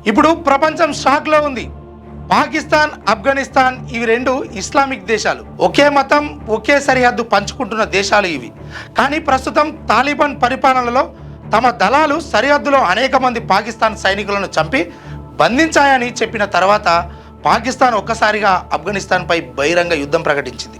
ఇప్పుడు ప్రపంచం షాక్లో ఉంది. పాకిస్తాన్, ఆఫ్ఘనిస్తాన్ ఇవి రెండు ఇస్లామిక్ దేశాలు. ఒకే మతం, ఒకే సరిహద్దు పంచుకుంటున్న దేశాలు ఇవి. కానీ ప్రస్తుతం తాలిబాన్ పరిపాలనలో తమ దళాలు సరిహద్దులో అనేక మంది పాకిస్తాన్ సైనికులను చంపి బంధించాయని చెప్పిన తర్వాత పాకిస్తాన్ ఒక్కసారిగా ఆఫ్ఘనిస్తాన్పై బహిరంగ యుద్ధం ప్రకటించింది.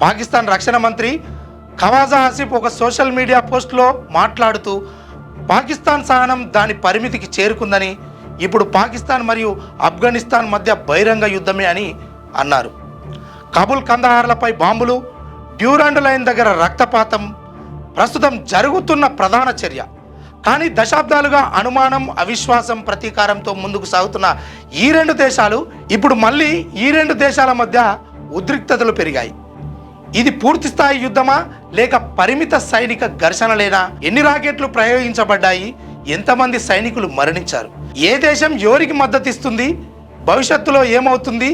పాకిస్తాన్ రక్షణ మంత్రి ఖవాజా ఆసిఫ్ ఒక సోషల్ మీడియా పోస్ట్లో మాట్లాడుతూ పాకిస్తాన్ సహనం దాని పరిమితికి చేరుకుందని, ఇప్పుడు పాకిస్తాన్ మరియు ఆఫ్ఘనిస్తాన్ మధ్య బహిరంగ యుద్ధమే అని అన్నారు. కాబుల్, కందహార్లపై బాంబులు, డ్యూరాండ్ లైన్ దగ్గర రక్తపాతం ప్రస్తుతం జరుగుతున్న ప్రధాన చర్య. కానీ దశాబ్దాలుగా అనుమానం, అవిశ్వాసం, ప్రతీకారంతో ముందుకు సాగుతున్న ఈ రెండు దేశాలు ఇప్పుడు మళ్ళీ ఈ రెండు దేశాల మధ్య ఉద్రిక్తతలు పెరిగాయి. ఇది పూర్తి స్థాయి యుద్ధమా లేక పరిమిత సైనిక ఘర్షణలేనా? ఎన్ని రాకెట్లు ప్రయోగించబడ్డాయి? ఎంతమంది సైనికులు మరణించారు? ఏ దేశం ఎవరికి మద్దతు ఇస్తుంది? భవిష్యత్తులో ఏమవుతుంది?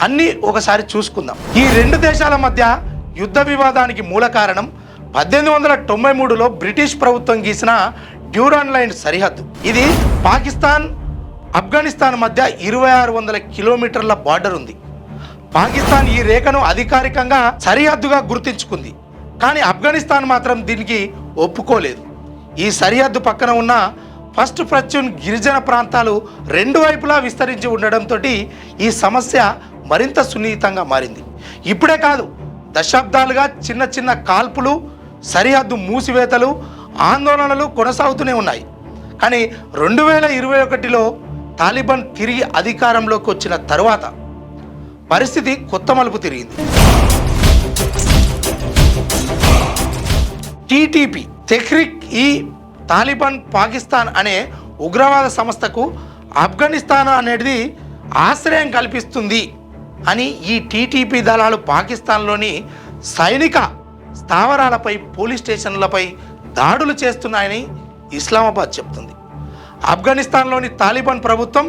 అన్నీ ఒకసారి చూసుకుందాం. ఈ రెండు దేశాల మధ్య యుద్ధ వివాదానికి మూల కారణం 1893లో బ్రిటిష్ ప్రభుత్వం గీసిన డ్యూరాండ్ లైన్ సరిహద్దు. ఇది పాకిస్తాన్, ఆఫ్ఘనిస్తాన్ మధ్య 2600 కిలోమీటర్ల బార్డర్ ఉంది. పాకిస్తాన్ ఈ రేఖను అధికారికంగా సరిహద్దుగా గుర్తించుకుంది. కానీ ఆఫ్ఘనిస్తాన్ మాత్రం దీనికి ఒప్పుకోలేదు. ఈ సరిహద్దు పక్కన ఉన్న ఫస్ట్ పర్చ్యూన్ గిరిజన ప్రాంతాలు రెండు వైపులా విస్తరించి ఉండడంతో ఈ సమస్య మరింత సున్నితంగా మారింది. ఇప్పుడే కాదు, దశాబ్దాలుగా చిన్న చిన్న కాల్పులు, సరిహద్దు మూసివేతలు, ఆందోళనలు కొనసాగుతూనే ఉన్నాయి. కానీ 2021లో తాలిబాన్ తిరిగి అధికారంలోకి వచ్చిన తరువాత పరిస్థితి కొత్త మలుపు తిరిగింది. టీటీపీ, తెహ్రీక్ ఈ తాలిబాన్ పాకిస్తాన్ అనే ఉగ్రవాద సంస్థకు ఆఫ్ఘనిస్తాన్ అనేది ఆశ్రయం కల్పిస్తుంది అని ఈ టీటీపీ దళాలు పాకిస్తాన్లోని సైనిక స్థావరాలపై, పోలీస్ స్టేషన్లపై దాడులు చేస్తున్నాయని ఇస్లామాబాద్ చెప్తుంది. ఆఫ్ఘనిస్తాన్లోని తాలిబాన్ ప్రభుత్వం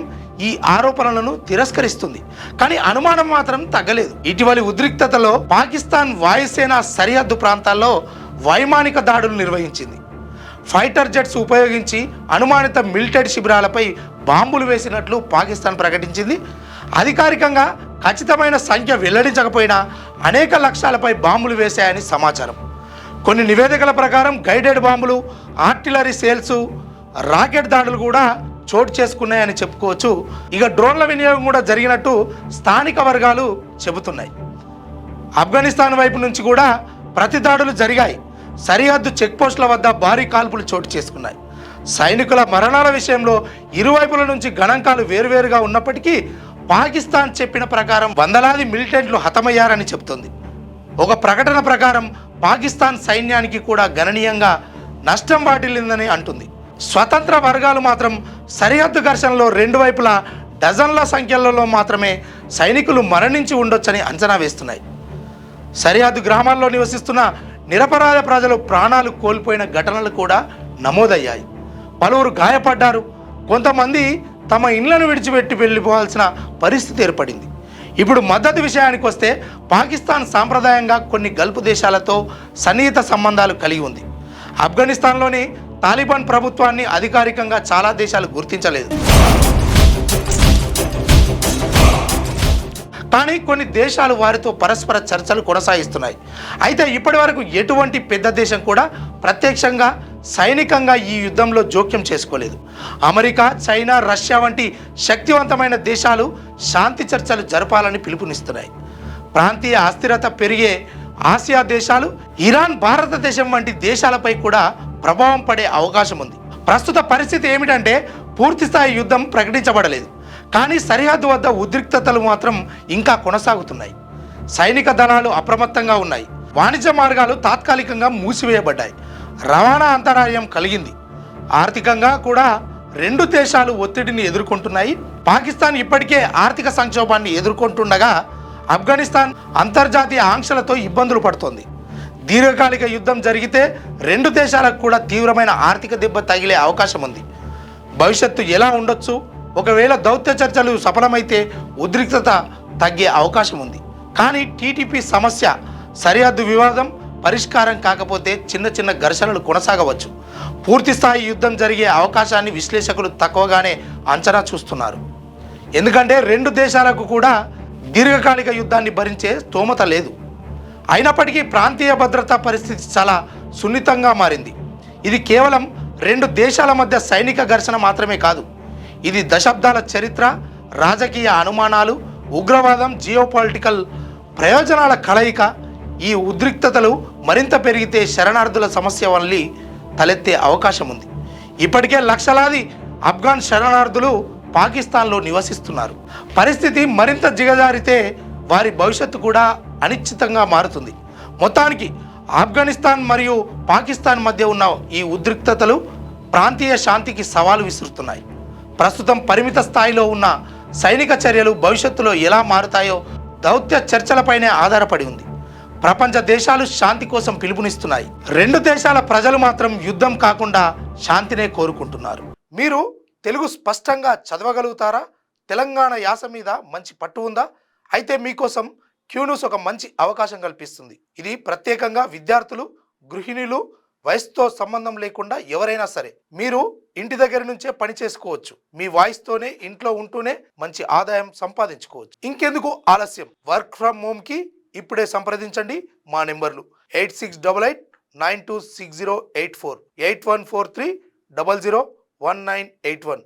ఈ ఆరోపణలను తిరస్కరిస్తుంది. కానీ అనుమానం మాత్రం తగ్గలేదు. ఇటీవలి ఉద్రిక్తతలో పాకిస్తాన్ వాయుసేన సరిహద్దు ప్రాంతాల్లో వైమానిక దాడులు నిర్వహించింది. ఫైటర్ జెట్స్ ఉపయోగించి అనుమానిత మిలిటరీ శిబిరాలపై బాంబులు వేసినట్లు పాకిస్తాన్ ప్రకటించింది. అధికారికంగా ఖచ్చితమైన సంఖ్య వెల్లడించకపోయినా అనేక లక్ష్యాలపై బాంబులు వేశాయని సమాచారం. కొన్ని నివేదికల ప్రకారం గైడెడ్ బాంబులు, ఆర్టిలరీ సేల్స్, రాకెట్ దాడులు కూడా చోటు చేసుకున్నాయని చెప్పుకోవచ్చు. ఇక డ్రోన్ల వినియోగం కూడా జరిగినట్టు స్థానిక వర్గాలు చెబుతున్నాయి. ఆఫ్ఘనిస్తాన్ వైపు నుంచి కూడా ప్రతి దాడులు జరిగాయి. సరిహద్దు చెక్పోస్టుల వద్ద భారీ కాల్పులు చోటు చేసుకున్నాయి. సైనికుల మరణాల విషయంలో ఇరువైపుల నుంచి గణాంకాలు వేరువేరుగా ఉన్నప్పటికీ పాకిస్తాన్ చెప్పిన ప్రకారం వందలాది మిలిటెంట్లు హతమయ్యారని చెబుతుంది. ఒక ప్రకటన ప్రకారం పాకిస్తాన్ సైన్యానికి కూడా గణనీయంగా నష్టం వాటిల్లిందని అంటుంది. స్వతంత్ర వర్గాలు మాత్రం సరిహద్దు ఘర్షణలో రెండు వైపులా డజన్ల సంఖ్యలలో మాత్రమే సైనికులు మరణించి ఉండొచ్చని అంచనా వేస్తున్నాయి. సరిహద్దు గ్రామాల్లో నివసిస్తున్న నిరపరాధ ప్రజలు ప్రాణాలు కోల్పోయిన ఘటనలు కూడా నమోదయ్యాయి. పలువురు గాయపడ్డారు. కొంతమంది తమ ఇళ్లను విడిచిపెట్టి వెళ్ళిపోవాల్సిన పరిస్థితి ఏర్పడింది. ఇప్పుడు మద్దతు విషయానికి వస్తే పాకిస్తాన్ సాంప్రదాయంగా కొన్ని గల్ఫ్ దేశాలతో సన్నిహిత సంబంధాలు కలిగి ఉంది. ఆఫ్ఘనిస్తాన్లోని తాలిబాన్ ప్రభుత్వాన్ని అధికారికంగా చాలా దేశాలు గుర్తించలేదు. కానీ కొన్ని దేశాలు వారితో పరస్పర చర్చలు కొనసాగిస్తున్నాయి. అయితే ఇప్పటి వరకు ఎటువంటి పెద్ద దేశం కూడా ప్రత్యక్షంగా సైనికంగా ఈ యుద్ధంలో జోక్యం చేసుకోలేదు. అమెరికా, చైనా, రష్యా వంటి శక్తివంతమైన దేశాలు శాంతి చర్చలు జరపాలని పిలుపునిస్తున్నాయి. ప్రాంతీయ అస్థిరత పెరిగే ఆసియా దేశాలు, ఇరాన్, భారతదేశం వంటి దేశాలపై కూడా ప్రభావం పడే అవకాశం ఉంది. ప్రస్తుత పరిస్థితి ఏమిటంటే పూర్తిస్థాయి యుద్ధం ప్రకటించబడలేదు. కానీ సరిహద్దు వద్ద ఉద్రిక్తతలు మాత్రం ఇంకా కొనసాగుతున్నాయి. సైనిక దళాలు అప్రమత్తంగా ఉన్నాయి. వాణిజ్య మార్గాలు తాత్కాలికంగా మూసివేయబడ్డాయి. రవాణా అంతరాయం కలిగింది. ఆర్థికంగా కూడా రెండు దేశాలు ఒత్తిడిని ఎదుర్కొంటున్నాయి. పాకిస్తాన్ ఇప్పటికే ఆర్థిక సంక్షోభాన్ని ఎదుర్కొంటుండగా ఆఫ్ఘనిస్తాన్ అంతర్జాతీయ ఆంక్షలతో ఇబ్బందులు పడుతోంది. దీర్ఘకాలిక యుద్ధం జరిగితే రెండు దేశాలకు కూడా తీవ్రమైన ఆర్థిక దెబ్బ తగిలే అవకాశం ఉంది. భవిష్యత్తు ఎలా ఉండొచ్చు? ఒకవేళ దౌత్య చర్చలు సఫలమైతే ఉద్రిక్తత తగ్గే అవకాశం ఉంది. కానీ టీటీపీ సమస్య సరిహద్దు వివాదం పరిష్కారం కాకపోతే చిన్న చిన్న ఘర్షణలు కొనసాగవచ్చు. పూర్తిస్థాయి యుద్ధం జరిగే అవకాశాన్ని విశ్లేషకులు తక్కువగానే అంచనా చూస్తున్నారు. ఎందుకంటే రెండు దేశాలకు కూడా దీర్ఘకాలిక యుద్ధాన్ని భరించే స్తోమత లేదు. అయినప్పటికీ ప్రాంతీయ భద్రతా పరిస్థితి చాలా సున్నితంగా మారింది. ఇది కేవలం రెండు దేశాల మధ్య సైనిక ఘర్షణ మాత్రమే కాదు. ఇది దశాబ్దాల చరిత్ర, రాజకీయ అనుమానాలు, ఉగ్రవాదం, జియోపాలిటికల్ ప్రయోజనాల కలయిక. ఈ ఉద్రిక్తతలు మరింత పెరిగితే శరణార్థుల సమస్య వల్ల తలెత్తే అవకాశం ఉంది. ఇప్పటికే లక్షలాది ఆఫ్ఘన్ శరణార్థులు పాకిస్తాన్లో నివసిస్తున్నారు. పరిస్థితి మరింత దిగజారితే వారి భవిష్యత్తు కూడా అనిశ్చితంగా మారుతుంది. మొత్తానికి ఆఫ్ఘనిస్తాన్ మరియు పాకిస్తాన్ మధ్య ఉన్న ఈ ఉద్రిక్తతలు ప్రాంతీయ శాంతికి సవాలు విసురుతున్నాయి. ప్రస్తుతం పరిమిత స్థాయిలో ఉన్న సైనిక చర్యలు భవిష్యత్తులో ఎలా మారుతాయో దౌత్య చర్చలపైనే ఆధారపడి ఉంది. ప్రపంచ దేశాలు శాంతి కోసం పిలుపునిస్తున్నాయి. రెండు దేశాల ప్రజలు మాత్రం యుద్ధం కాకుండా శాంతినే కోరుకుంటున్నారు. మీరు తెలుగు స్పష్టంగా చదవగలుగుతారా? తెలంగాణ యాస మీద మంచి పట్టు ఉందా? అయితే మీకోసం క్యూన్యూస్ ఒక మంచి అవకాశం కల్పిస్తుంది. ఇది ప్రత్యేకంగా విద్యార్థులు, గృహిణులు, వయసుతో సంబంధం లేకుండా ఎవరైనా సరే మీరు ఇంటి దగ్గర నుంచే పని చేసుకోవచ్చు. మీ వాయిస్తోనే ఇంట్లో ఉంటూనే మంచి ఆదాయం సంపాదించుకోవచ్చు. ఇంకెందుకు ఆలస్యం? వర్క్ ఫ్రమ్ హోమ్ కి ఇప్పుడే సంప్రదించండి. మా నెంబర్లు 8688926084, 8143001981.